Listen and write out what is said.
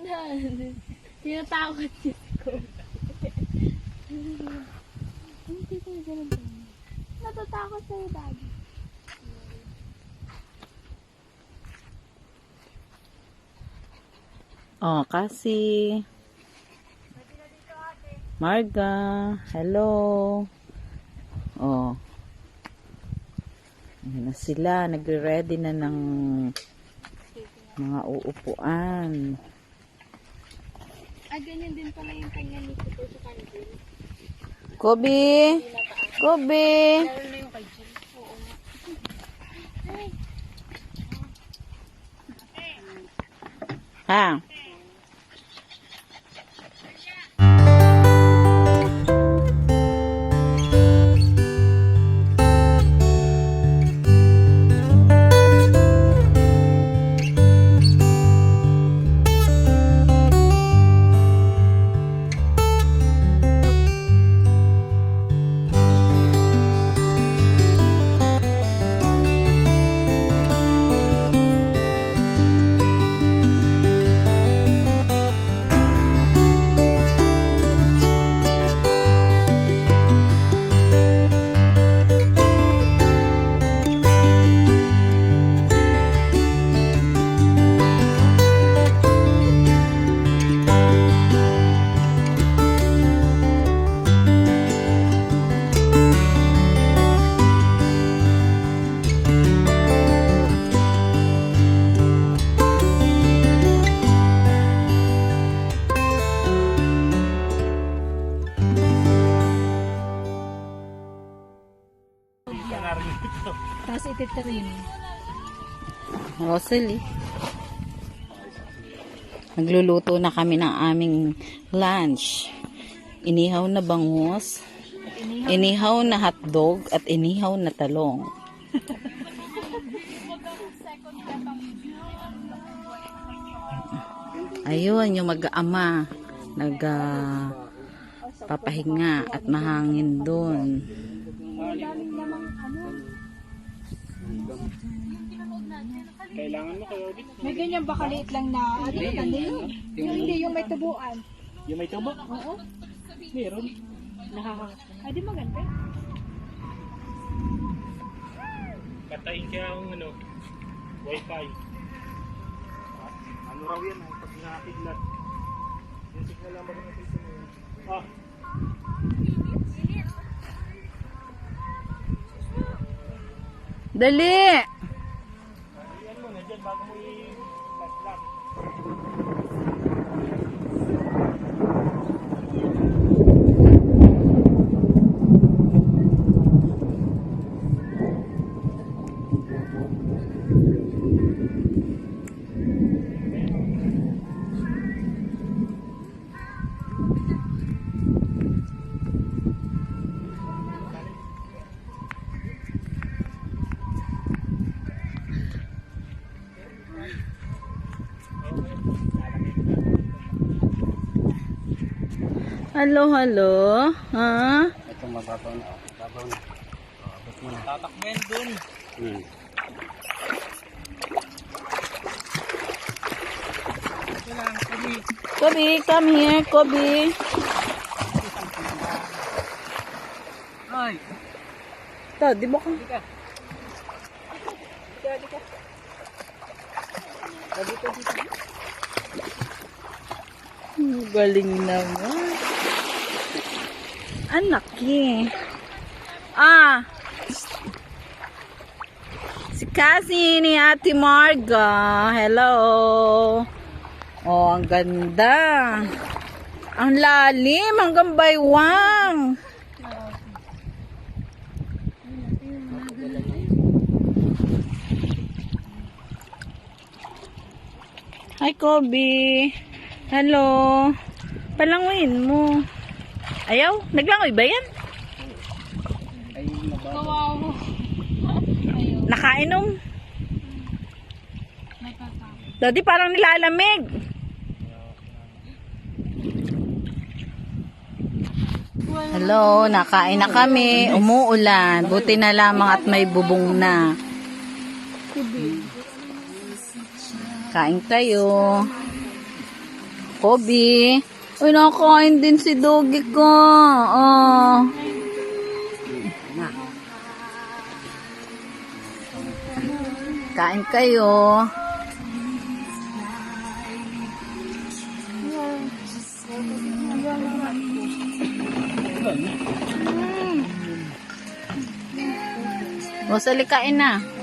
Dan. Tinatakot siya ko. Hindi ko ganun. Natatakot sa'yo, Daddy. Oh, kasi Marga, hello. Oh. Ayan na sila, nagre-ready na ng mga uupuan. Ah, ganyan din pala yung kanya ni Kuto sa kanil. Kobe! Kobe! Lalo na yung kay Jill. Oo nga. Ha? Tapos ititrin. Rosely. Nagluluto na kami ng aming lunch. Inihaw na bangus, inihaw na hotdog, at inihaw na talong. Ayun, yung mag-aama papahinga at mahangin doon. Kailangan mo kayo ulit. May ganyan ba kaliit lang na ano yung hindi yung may tubuan. Yung may tubo? Oo. Meron. Nakakakas. Ay, di maganda. Patayin kaya ang wifi. Ano raw yan pag nakakidlat. Yung signal lang ba ng piso mo yun? Dali! Yan mo na dyan bago mo i-flash lang. Hello, hello. Ha? Ito mababaw na. Babaw na. Abot mo na. Tatakben dun. Kobe, come here, Kobe. Ay! Ito, di ba ka? Dika. Dika. Dika. Galing naman. Anak eh. Ah! Si Cassie ni Ate Marga. Hello. Oh, ang ganda. Ang lalim. Hanggang baywang. Hi, Kobe. Hello. Palanguin mo. Ayaw? Naglangoy ba yan? Ay, mababaw. Kawawa. Nakainom? May papa. Dodi parang nilalamig. Hello, nakain na kami. Umuulan. Buti na lamang at may bubong na. Kain tayo. Kobe. Uy, nakakain din si Doggy ko. Oh. Kain kayo. O, salikain na.